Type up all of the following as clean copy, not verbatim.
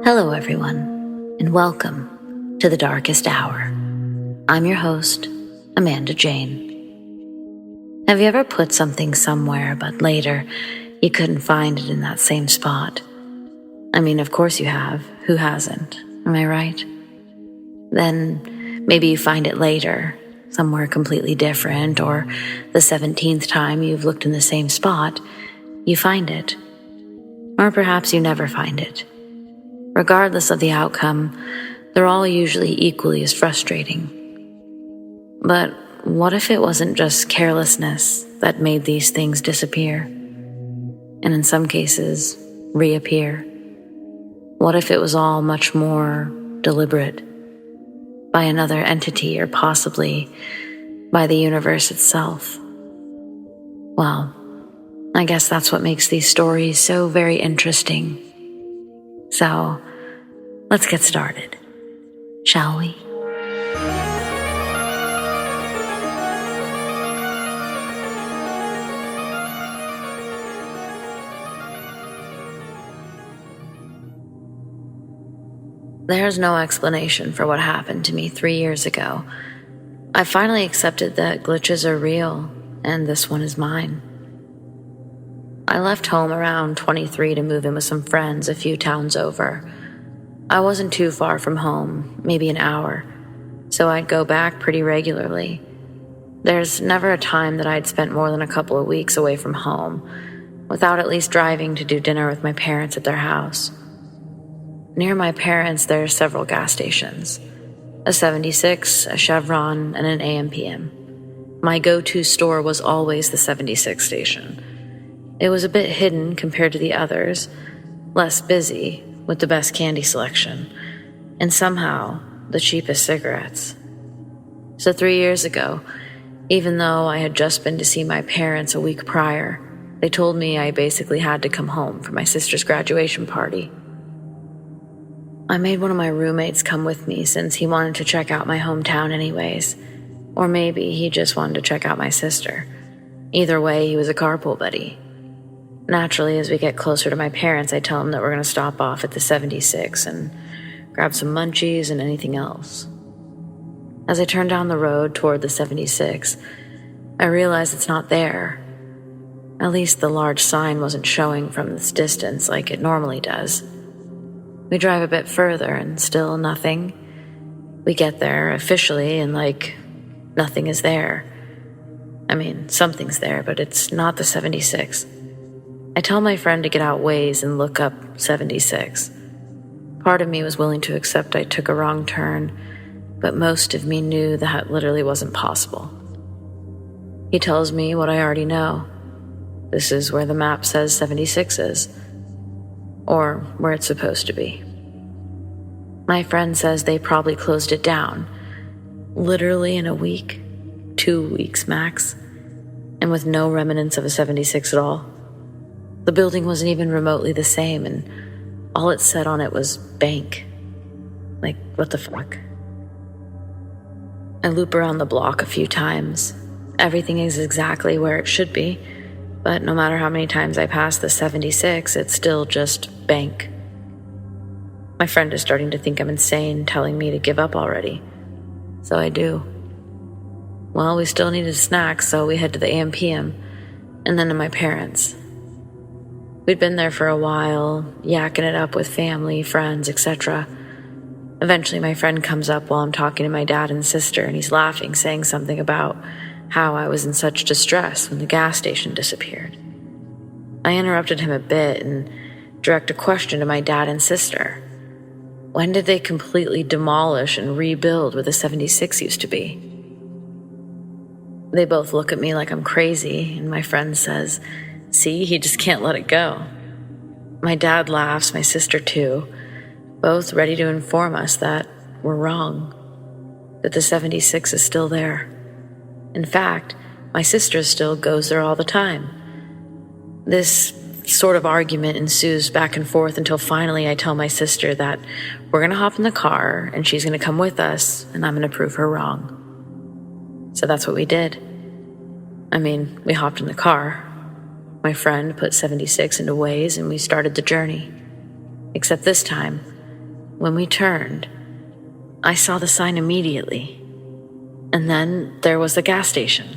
Hello everyone, and welcome to The Darkest Hour. I'm your host, Amanda Jane. Have you ever put something somewhere, but later you couldn't find it in that same spot? I mean, of course you have. Who hasn't? Am I right? Then maybe you find it later, somewhere completely different, or the 17th time you've looked in the same spot, you find it. Or perhaps you never find it. Regardless of the outcome, they're all usually equally as frustrating. But what if it wasn't just carelessness that made these things disappear? And in some cases, reappear? What if it was all much more deliberate? By another entity, or possibly by the universe itself? Well, I guess that's what makes these stories so very interesting. So, let's get started, shall we? There's no explanation for what happened to me 3 years ago. I finally accepted that glitches are real, and this one is mine. I left home around 23 to move in with some friends a few towns over. I wasn't too far from home, maybe an hour, so I'd go back pretty regularly. There's never a time that I'd spent more than a couple of weeks away from home, without at least driving to do dinner with my parents at their house. Near my parents, there are several gas stations. A 76, a Chevron, and an AM/PM. My go-to store was always the 76 station. It was a bit hidden compared to the others, less busy, with the best candy selection, and somehow the cheapest cigarettes. So 3 years ago, even though I had just been to see my parents a week prior, they told me I basically had to come home for my sister's graduation party. I made one of my roommates come with me since he wanted to check out my hometown anyways, or maybe he just wanted to check out my sister. Either way, he was a carpool buddy. Naturally, as we get closer to my parents, I tell them that we're going to stop off at the 76 and grab some munchies and anything else. As I turn down the road toward the 76, I realize it's not there. At least the large sign wasn't showing from this distance like it normally does. We drive a bit further and still nothing. We get there officially and nothing is there. I mean, something's there, but it's not the 76. I tell my friend to get out Waze and look up 76. Part of me was willing to accept I took a wrong turn, but most of me knew that literally wasn't possible. He tells me what I already know. This is where the map says 76 is, or where it's supposed to be. My friend says they probably closed it down, literally in a week, 2 weeks max, and with no remnants of a 76 at all. The building wasn't even remotely the same, and all it said on it was bank. What the fuck? I loop around the block a few times. Everything is exactly where it should be, but no matter how many times I pass the 76, it's still just bank. My friend is starting to think I'm insane, telling me to give up already. So I do. Well, we still needed snacks, so we head to the AM/PM, and then to my parents'. We'd been there for a while, yakking it up with family, friends, etc. Eventually, my friend comes up while I'm talking to my dad and sister, and he's laughing, saying something about how I was in such distress when the gas station disappeared. I interrupted him a bit and direct a question to my dad and sister. When did they completely demolish and rebuild where the 76 used to be? They both look at me like I'm crazy, and my friend says, "See, he just can't let it go." My dad laughs, my sister too, both ready to inform us that we're wrong, that the 76 is still there. In fact, my sister still goes there all the time. This sort of argument ensues back and forth until finally I tell my sister that we're going to hop in the car and she's going to come with us and I'm going to prove her wrong. So that's what we did. We hopped in the car. My friend put 76 into Waze and we started the journey. Except this time, when we turned, I saw the sign immediately. And then there was the gas station,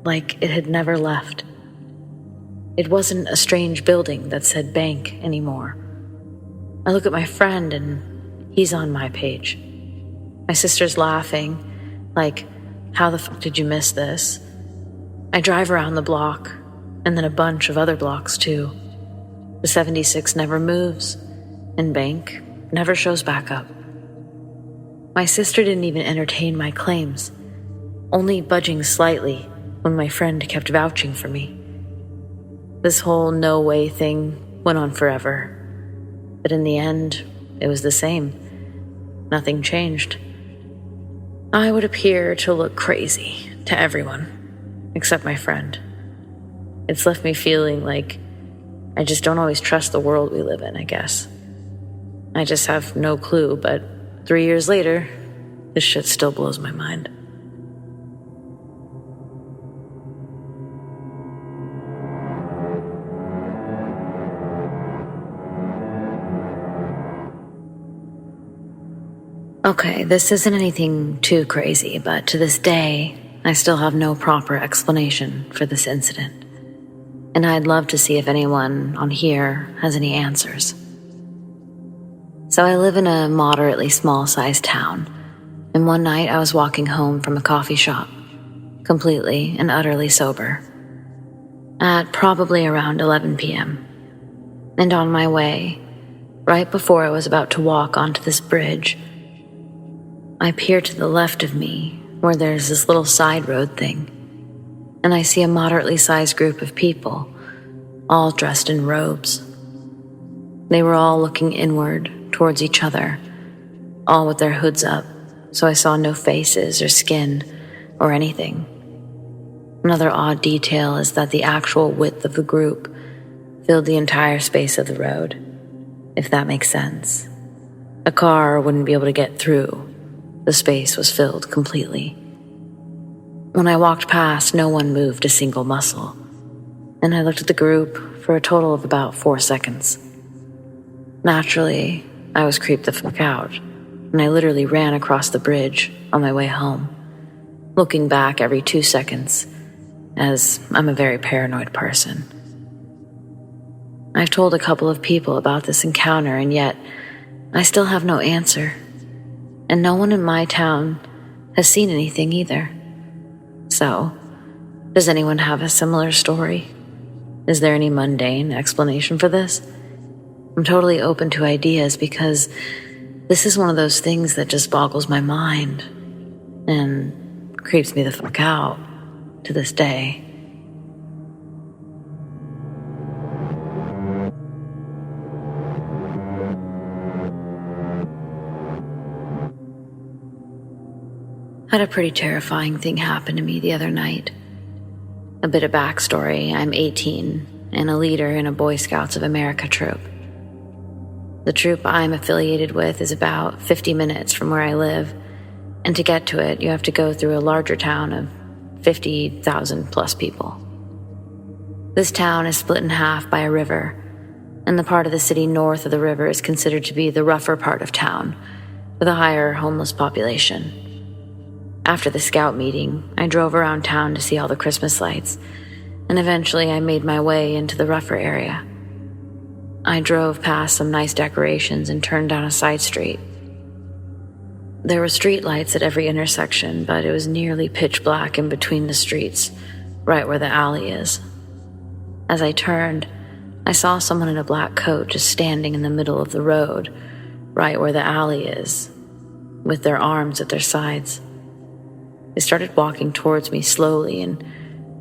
like it had never left. It wasn't a strange building that said bank anymore. I look at my friend and he's on my page. My sister's laughing, like, how the fuck did you miss this? I drive around the block, and then a bunch of other blocks too. The 76 never moves, and bank never shows back up. My sister didn't even entertain my claims, only budging slightly when my friend kept vouching for me. This whole no way thing went on forever, but in the end, it was the same. Nothing changed. I would appear to look crazy to everyone, except my friend. It's left me feeling like I just don't always trust the world we live in, I guess. I just have no clue, but 3 years later, this shit still blows my mind. Okay, this isn't anything too crazy, but to this day, I still have no proper explanation for this incident. And I'd love to see if anyone on here has any answers. So I live in a moderately small-sized town, and one night I was walking home from a coffee shop, completely and utterly sober, at probably around 11 p.m. And on my way, right before I was about to walk onto this bridge, I peer to the left of me where there's this little side road thing, and I see a moderately sized group of people, all dressed in robes. They were all looking inward towards each other, all with their hoods up, so I saw no faces or skin or anything. Another odd detail is that the actual width of the group filled the entire space of the road, if that makes sense. A car wouldn't be able to get through. The space was filled completely. When I walked past, no one moved a single muscle, and I looked at the group for a total of about 4 seconds. Naturally, I was creeped the fuck out, and I literally ran across the bridge on my way home, looking back every 2 seconds, as I'm a very paranoid person. I've told a couple of people about this encounter, and yet I still have no answer. And no one in my town has seen anything either. So, does anyone have a similar story? Is there any mundane explanation for this? I'm totally open to ideas because this is one of those things that just boggles my mind and creeps me the fuck out to this day. I had a pretty terrifying thing happen to me the other night. A bit of backstory: I'm 18 and a leader in a Boy Scouts of America troop. The troop I'm affiliated with is about 50 minutes from where I live, and to get to it, you have to go through a larger town of 50,000 plus people. This town is split in half by a river, and the part of the city north of the river is considered to be the rougher part of town, with a higher homeless population. After the scout meeting, I drove around town to see all the Christmas lights, and eventually I made my way into the rougher area. I drove past some nice decorations and turned down a side street. There were street lights at every intersection, but it was nearly pitch black in between the streets, right where the alley is. As I turned, I saw someone in a black coat just standing in the middle of the road, right where the alley is, with their arms at their sides. They started walking towards me slowly and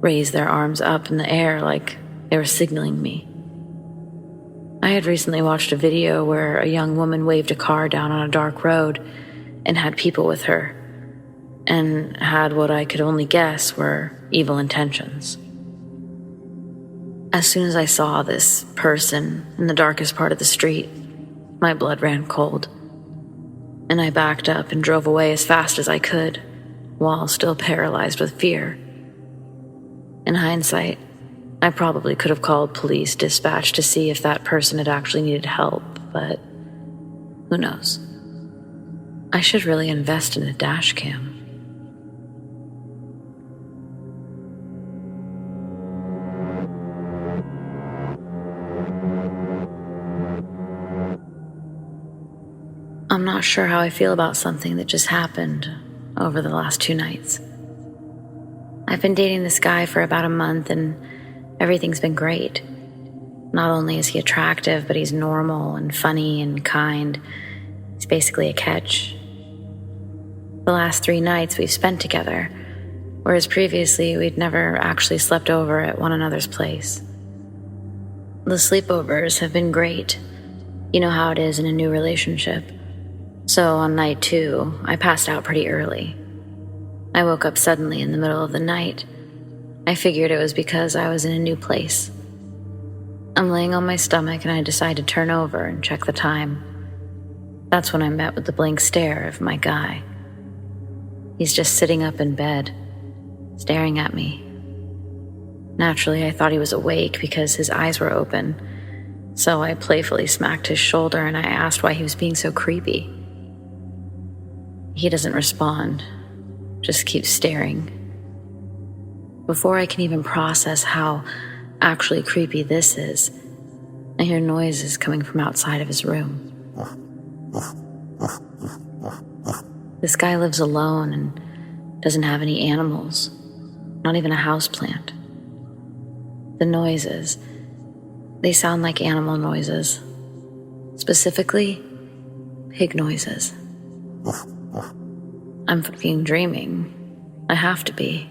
raised their arms up in the air like they were signaling me. I had recently watched a video where a young woman waved a car down on a dark road and had people with her, and had what I could only guess were evil intentions. As soon as I saw this person in the darkest part of the street, my blood ran cold, and I backed up and drove away as fast as I could, while still paralyzed with fear. In hindsight, I probably could have called police dispatch to see if that person had actually needed help, but Who knows? I should really invest in a dash cam. I'm not sure how I feel about something that just happened over the last 2 nights. I've been dating this guy for about a month and everything's been great. Not only is he attractive, but he's normal and funny and kind. He's basically a catch. The last 3 nights we've spent together, whereas previously we'd never actually slept over at one another's place. The sleepovers have been great. You know how it is in a new relationship. So on night 2, I passed out pretty early. I woke up suddenly in the middle of the night. I figured it was because I was in a new place. I'm laying on my stomach and I decide to turn over and check the time. That's when I'm met with the blank stare of my guy. He's just sitting up in bed, staring at me. Naturally, I thought he was awake because his eyes were open, so I playfully smacked his shoulder and I asked why he was being so creepy. He doesn't respond, just keeps staring. Before I can even process how actually creepy this is, I hear noises coming from outside of his room. This guy lives alone and doesn't have any animals, not even a houseplant. The noises, they sound like animal noises, specifically pig noises. I'm fucking dreaming. I have to be.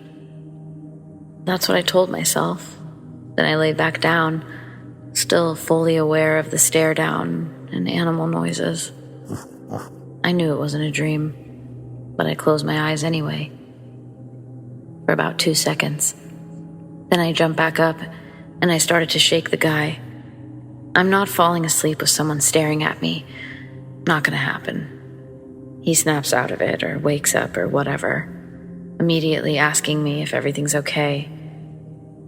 That's what I told myself. Then I laid back down, still fully aware of the stare down and animal noises. I knew it wasn't a dream, but I closed my eyes anyway. For about 2 seconds. Then I jumped back up and I started to shake the guy. I'm not falling asleep with someone staring at me. Not gonna happen. He snaps out of it or wakes up or whatever, immediately asking me if everything's okay.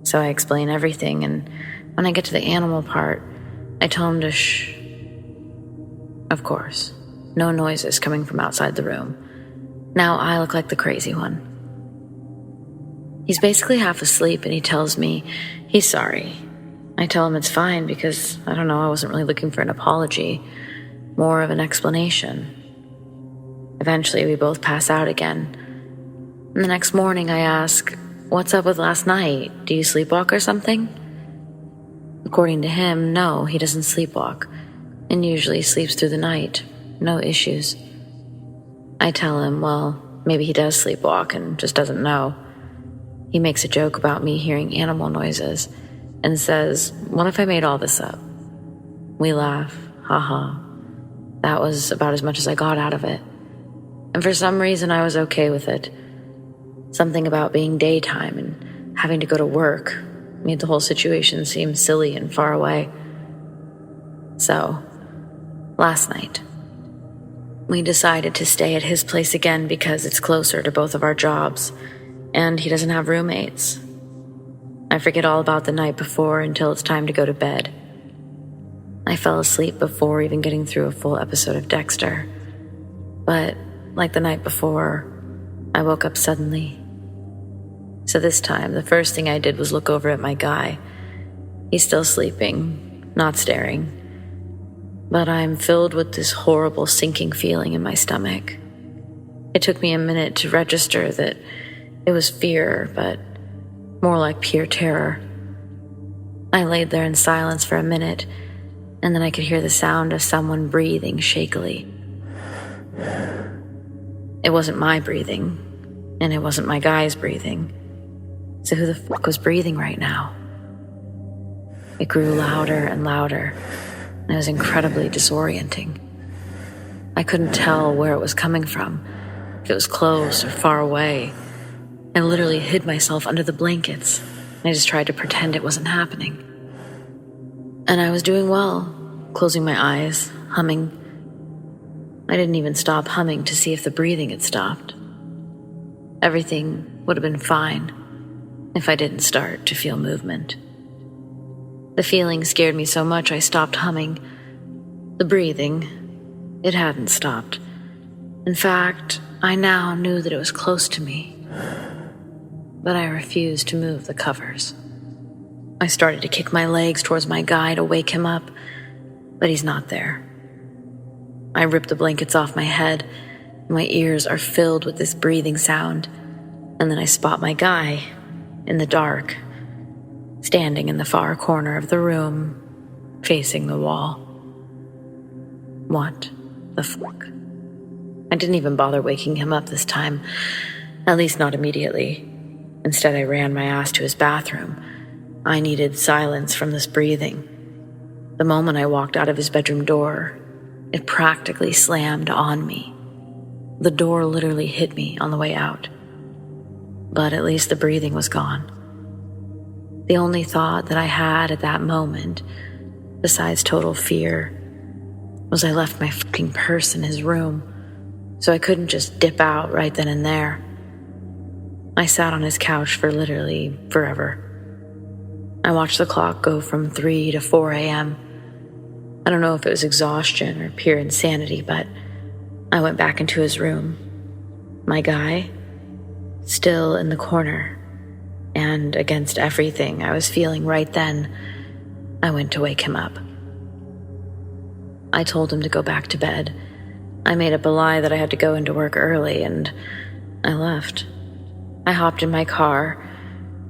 So I explain everything, and when I get to the animal part, I tell him to shh. Of course, no noises coming from outside the room. Now I look like the crazy one. He's basically half asleep and he tells me he's sorry. I tell him it's fine because, I don't know, I wasn't really looking for an apology, more of an explanation. Eventually, we both pass out again. And the next morning, I ask, "What's up with last night? Do you sleepwalk or something?" According to him, no, he doesn't sleepwalk, and usually sleeps through the night. No issues. I tell him, well, maybe he does sleepwalk and just doesn't know. He makes a joke about me hearing animal noises and says, "What if I made all this up?" We laugh, haha. That was about as much as I got out of it. And for some reason, I was okay with it. Something about being daytime and having to go to work made the whole situation seem silly and far away. So, last night, we decided to stay at his place again because it's closer to both of our jobs, and he doesn't have roommates. I forget all about the night before until it's time to go to bed. I fell asleep before even getting through a full episode of Dexter. But, like the night before, I woke up suddenly. So this time, the first thing I did was look over at my guy. He's still sleeping, not staring. But I'm filled with this horrible sinking feeling in my stomach. It took me a minute to register that it was fear, but more like pure terror. I laid there in silence for a minute, and then I could hear the sound of someone breathing shakily. It wasn't my breathing, and it wasn't my guy's breathing. So who the fuck was breathing right now? It grew louder and louder, and it was incredibly disorienting. I couldn't tell where it was coming from, if it was close or far away. I literally hid myself under the blankets, and I just tried to pretend it wasn't happening. And I was doing well, closing my eyes, humming. I didn't even stop humming to see if the breathing had stopped. Everything would have been fine if I didn't start to feel movement. The feeling scared me so much I stopped humming. The breathing It hadn't stopped. In fact, I now knew that it was close to me, but I refused to move the covers. I started to kick my legs towards my guy to wake him up, but he's not there. I ripped the blankets off my head, and my ears are filled with this breathing sound, and then I spot my guy in the dark, standing in the far corner of the room, facing the wall. What the fuck? I didn't even bother waking him up this time, at least not immediately. Instead, I ran my ass to his bathroom. I needed silence from this breathing. The moment I walked out of his bedroom door, it practically slammed on me. The door literally hit me on the way out. But at least the breathing was gone. The only thought that I had at that moment, besides total fear, was I left my fucking purse in his room, so I couldn't just dip out right then and there. I sat on his couch for literally forever. I watched the clock go from 3 to 4 a.m. I don't know if it was exhaustion or pure insanity, but I went back into his room. My guy, still in the corner, and against everything I was feeling right then, I went to wake him up. I told him to go back to bed. I made up a lie that I had to go into work early, and I left. I hopped in my car,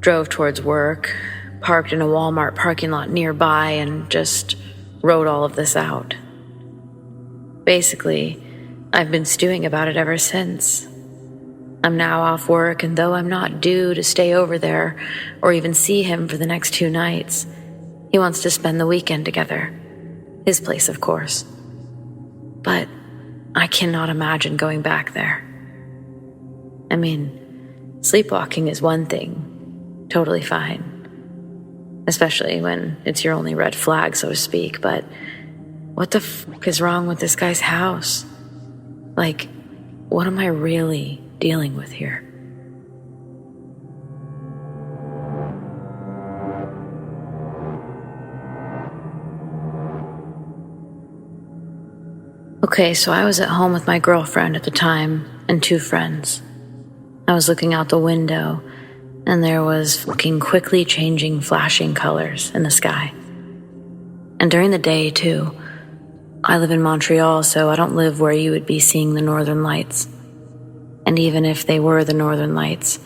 drove towards work, parked in a Walmart parking lot nearby, and just wrote all of this out. Basically, I've been stewing about it ever since. I'm now off work, and though I'm not due to stay over there or even see him for the next 2 nights, he wants to spend the weekend together. His place, of course. But I cannot imagine going back there. I mean, sleepwalking is one thing, totally fine. Especially when it's your only red flag, so to speak, but what the fuck is wrong with this guy's house? Like, what am I really dealing with here? Okay, so I was at home with my girlfriend at the time and 2 friends. I was looking out the window, and there was fucking quickly changing, flashing colors in the sky. And during the day, too. I live in Montreal, so I don't live where you would be seeing the northern lights. And even if they were the northern lights,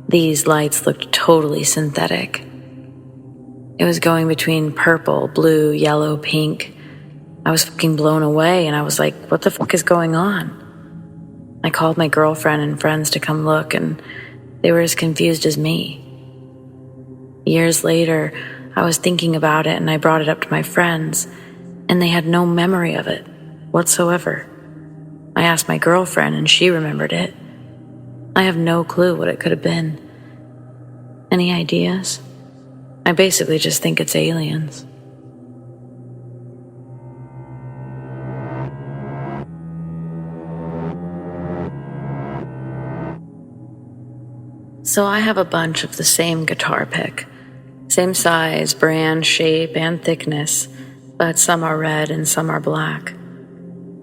these lights looked totally synthetic. It was going between purple, blue, yellow, pink. I was fucking blown away, and I was like, what the fuck is going on? I called my girlfriend and friends to come look, and they were as confused as me. Years later, I was thinking about it, and I brought it up to my friends, and they had no memory of it whatsoever. I asked my girlfriend, and she remembered it. I have no clue what it could have been. Any ideas? I basically just think it's aliens. So I have a bunch of the same guitar pick. Same size, brand, shape, and thickness, but some are red and some are black.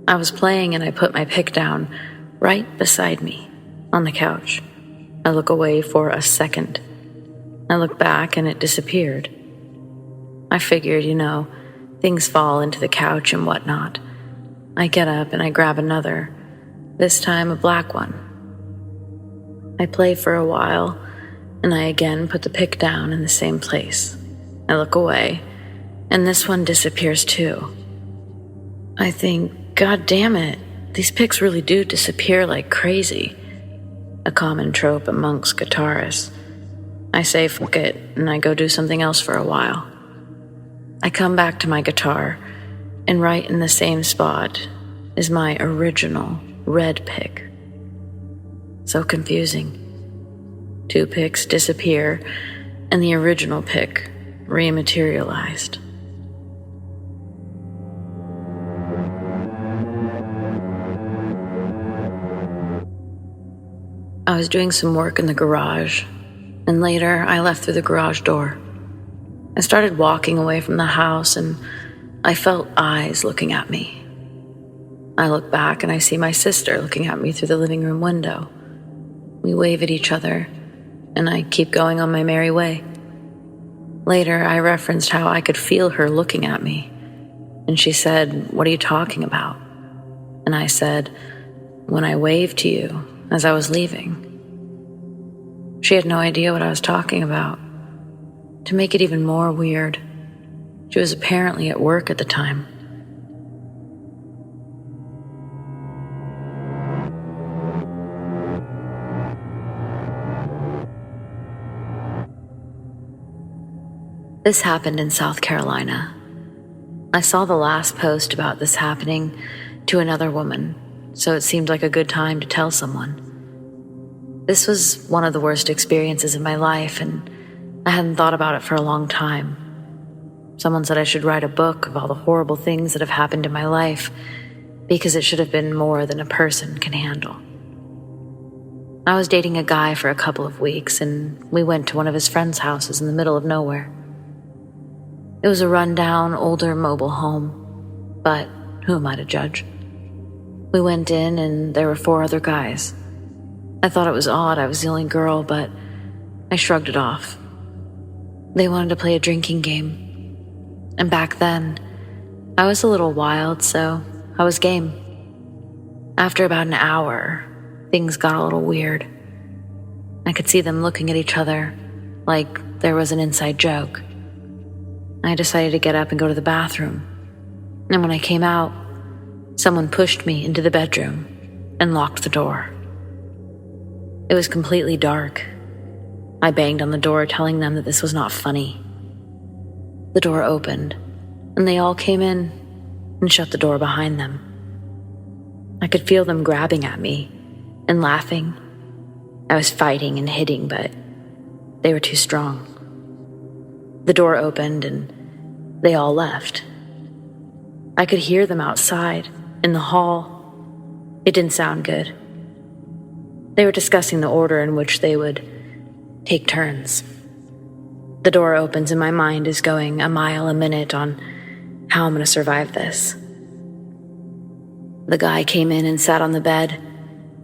I was playing and I put my pick down right beside me on the couch. I look away for a second. I look back and it disappeared. I figured, things fall into the couch and whatnot. I get up and I grab another, this time a black one. I play for a while, and I again put the pick down in the same place. I look away, and this one disappears too. I think, God damn it, these picks really do disappear like crazy. A common trope amongst guitarists. I say fuck it, and I go do something else for a while. I come back to my guitar, and right in the same spot is my original red pick. So confusing. 2 picks disappear, and the original pick rematerialized. I was doing some work in the garage, and later I left through the garage door. I started walking away from the house, and I felt eyes looking at me. I look back and I see my sister looking at me through the living room window. We wave at each other, and I keep going on my merry way. Later, I referenced how I could feel her looking at me, and she said, "What are you talking about?" And I said, "When I waved to you as I was leaving." She had no idea what I was talking about. To make it even more weird, she was apparently at work at the time. This happened in South Carolina. I saw the last post about this happening to another woman, so it seemed like a good time to tell someone. This was one of the worst experiences of my life, and I hadn't thought about it for a long time. Someone said I should write a book of all the horrible things that have happened in my life, because it should have been more than a person can handle. I was dating a guy for a couple of weeks, and we went to one of his friends' houses in the middle of nowhere. It was a rundown, older mobile home, but who am I to judge? We went in, and there were 4 other guys. I thought it was odd I was the only girl, but I shrugged it off. They wanted to play a drinking game, and back then, I was a little wild, so I was game. After about an hour, things got a little weird. I could see them looking at each other like there was an inside joke. I decided to get up and go to the bathroom, and when I came out, someone pushed me into the bedroom and locked the door. It was completely dark. I banged on the door, telling them that this was not funny. The door opened, and they all came in and shut the door behind them. I could feel them grabbing at me and laughing. I was fighting and hitting, but they were too strong. The door opened, and they all left. I could hear them outside, in the hall. It didn't sound good. They were discussing the order in which they would take turns. The door opens, and my mind is going a mile a minute on how I'm going to survive this. The guy came in and sat on the bed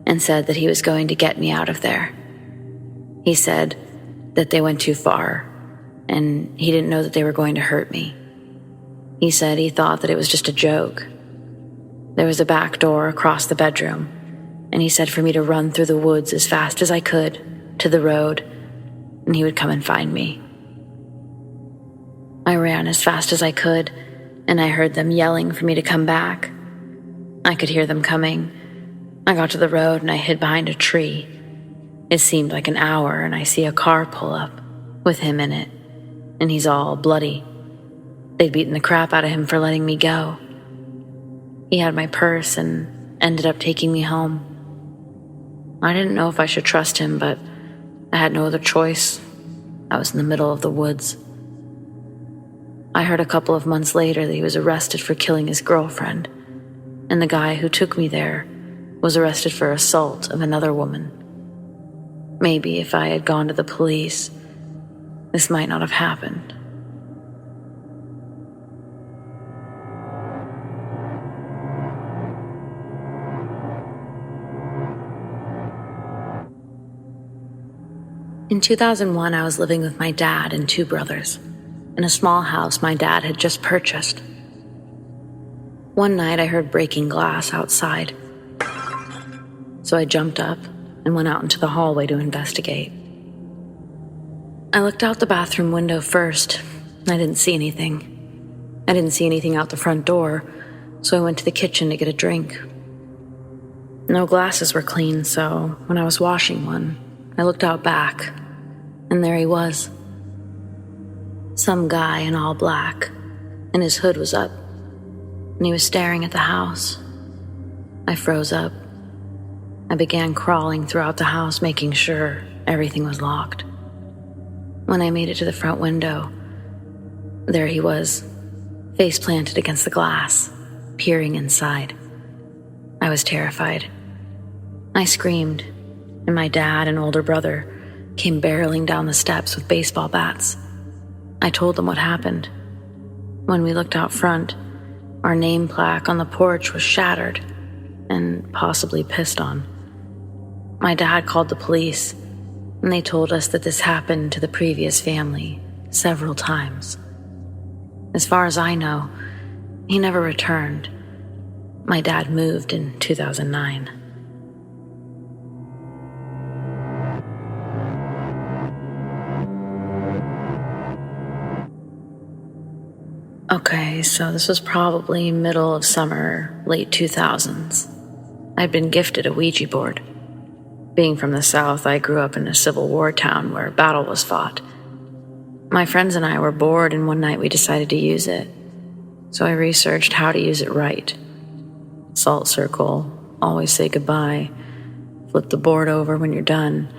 and said that he was going to get me out of there. He said that they went too far, and he didn't know that they were going to hurt me. He said he thought that it was just a joke. There was a back door across the bedroom, and he said for me to run through the woods as fast as I could to the road, and he would come and find me. I ran as fast as I could, and I heard them yelling for me to come back. I could hear them coming. I got to the road, and I hid behind a tree. It seemed like an hour, and I see a car pull up with him in it, and he's all bloody. They'd beaten the crap out of him for letting me go. He had my purse and ended up taking me home. I didn't know if I should trust him, but I had no other choice. I was in the middle of the woods. I heard a couple of months later that he was arrested for killing his girlfriend, and the guy who took me there was arrested for assault of another woman. Maybe if I had gone to the police, this might not have happened. In 2001, I was living with my dad and 2 brothers in a small house my dad had just purchased. One night, I heard breaking glass outside, so I jumped up and went out into the hallway to investigate. I looked out the bathroom window first. I didn't see anything. I didn't see anything out the front door, so I went to the kitchen to get a drink. No glasses were clean, so when I was washing one, I looked out back, and there he was. Some guy in all black, and his hood was up, and he was staring at the house. I froze up. I began crawling throughout the house, making sure everything was locked. When I made it to the front window, there he was, face planted against the glass, peering inside. I was terrified. I screamed, and my dad and older brother came barreling down the steps with baseball bats. I told them what happened. When we looked out front, our name plaque on the porch was shattered, and possibly pissed on. My dad called the police, and they told us that this happened to the previous family several times. As far as I know, he never returned. My dad moved in 2009. Okay, so this was probably middle of summer, late 2000s. I'd been gifted a Ouija board. Being from the South, I grew up in a Civil War town where battle was fought. My friends and I were bored, and one night we decided to use it. So I researched how to use it right. Salt circle, always say goodbye, flip the board over when you're done.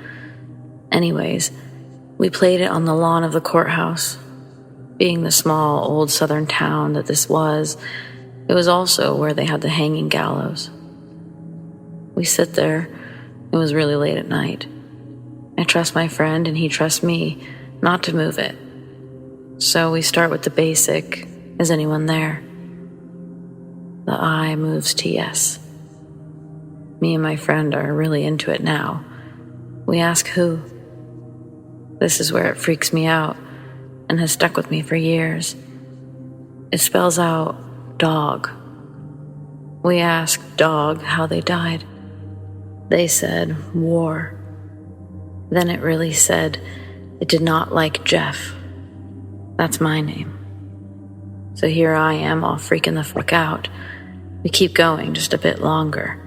Anyways, we played it on the lawn of the courthouse. Being the small, old southern town that this was, it was also where they had the hanging gallows. We sit there. It was really late at night. I trust my friend and he trusts me not to move it. So we start with the basic, is anyone there? The I moves to yes. Me and my friend are really into it now. We ask who. This is where it freaks me out and has stuck with me for years. It spells out dog. We asked dog how they died. They said war. Then it really said it did not like Jeff. That's my name. So here I am all freaking the fuck out. We keep going just a bit longer.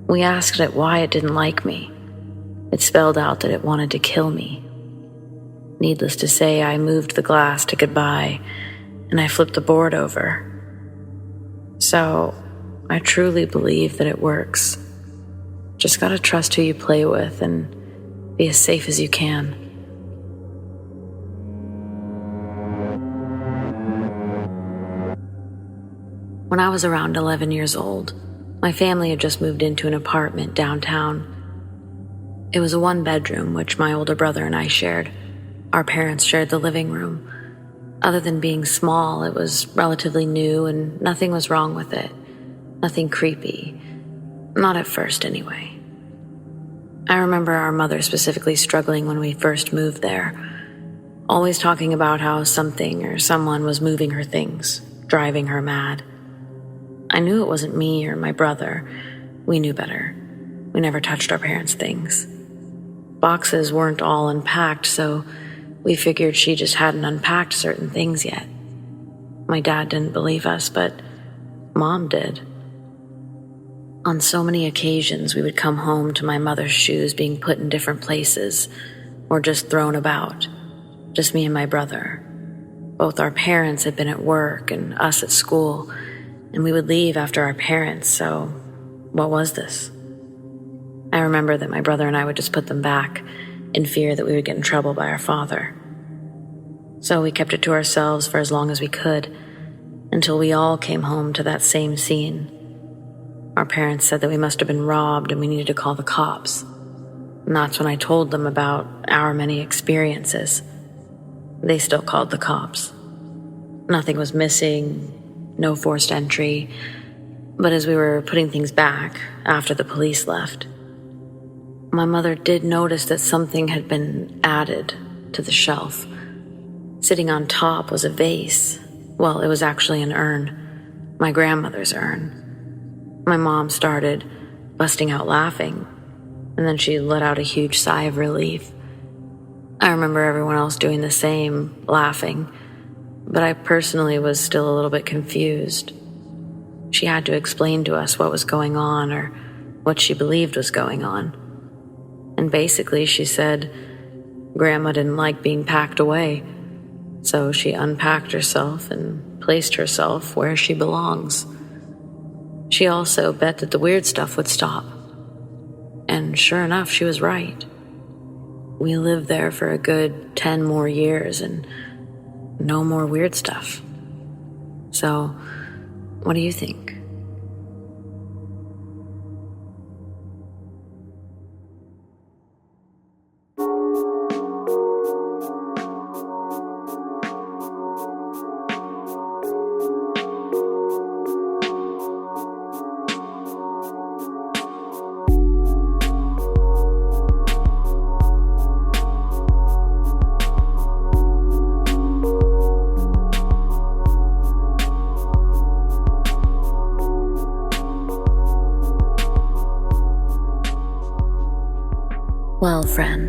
We asked it why it didn't like me. It spelled out that it wanted to kill me. Needless to say, I moved the glass to goodbye, and I flipped the board over. So, I truly believe that it works. Just gotta trust who you play with and be as safe as you can. When I was around 11 years old, my family had just moved into an apartment downtown. It was a one-bedroom, which my older brother and I shared. Our parents shared the living room. Other than being small, it was relatively new and nothing was wrong with it. Nothing creepy. Not at first, anyway. I remember our mother specifically struggling when we first moved there, always talking about how something or someone was moving her things, driving her mad. I knew it wasn't me or my brother. We knew better. We never touched our parents' things. Boxes weren't all unpacked, so we figured she just hadn't unpacked certain things yet. My dad didn't believe us, but Mom did. On so many occasions, we would come home to my mother's shoes being put in different places or just thrown about. Just me and my brother. Both our parents had been at work and us at school, and we would leave after our parents, so what was this? I remember that my brother and I would just put them back in fear that we would get in trouble by our father. So we kept it to ourselves for as long as we could, until we all came home to that same scene. Our parents said that we must have been robbed and we needed to call the cops. And that's when I told them about our many experiences. They still called the cops. Nothing was missing, no forced entry, but as we were putting things back after the police left, my mother did notice that something had been added to the shelf. Sitting on top was a vase. Well, it was actually an urn, my grandmother's urn. My mom started busting out laughing, and then she let out a huge sigh of relief. I remember everyone else doing the same, laughing, but I personally was still a little bit confused. She had to explain to us what was going on or what she believed was going on. And basically she said Grandma didn't like being packed away, so she unpacked herself and placed herself where she belongs. She also bet that the weird stuff would stop. And sure enough, she was right. We lived there for a good 10 more years and no more weird stuff. So, what do you think?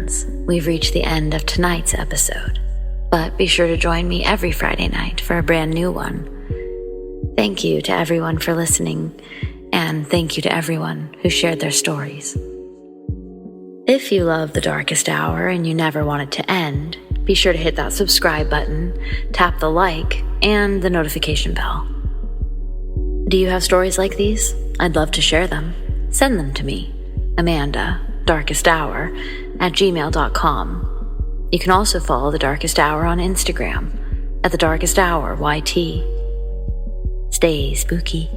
friends, we've reached the end of tonight's episode, but be sure to join me every Friday night for a brand new one. Thank you to everyone for listening, and thank you to everyone who shared their stories. If you love The Darkest Hour and you never want it to end, be sure to hit that subscribe button, tap the like, and the notification bell. Do you have stories like these? I'd love to share them. Send them to me, amandadarkesthour@gmail.com. You can also follow The Darkest Hour on Instagram @TheDarkestHourYT. Stay spooky.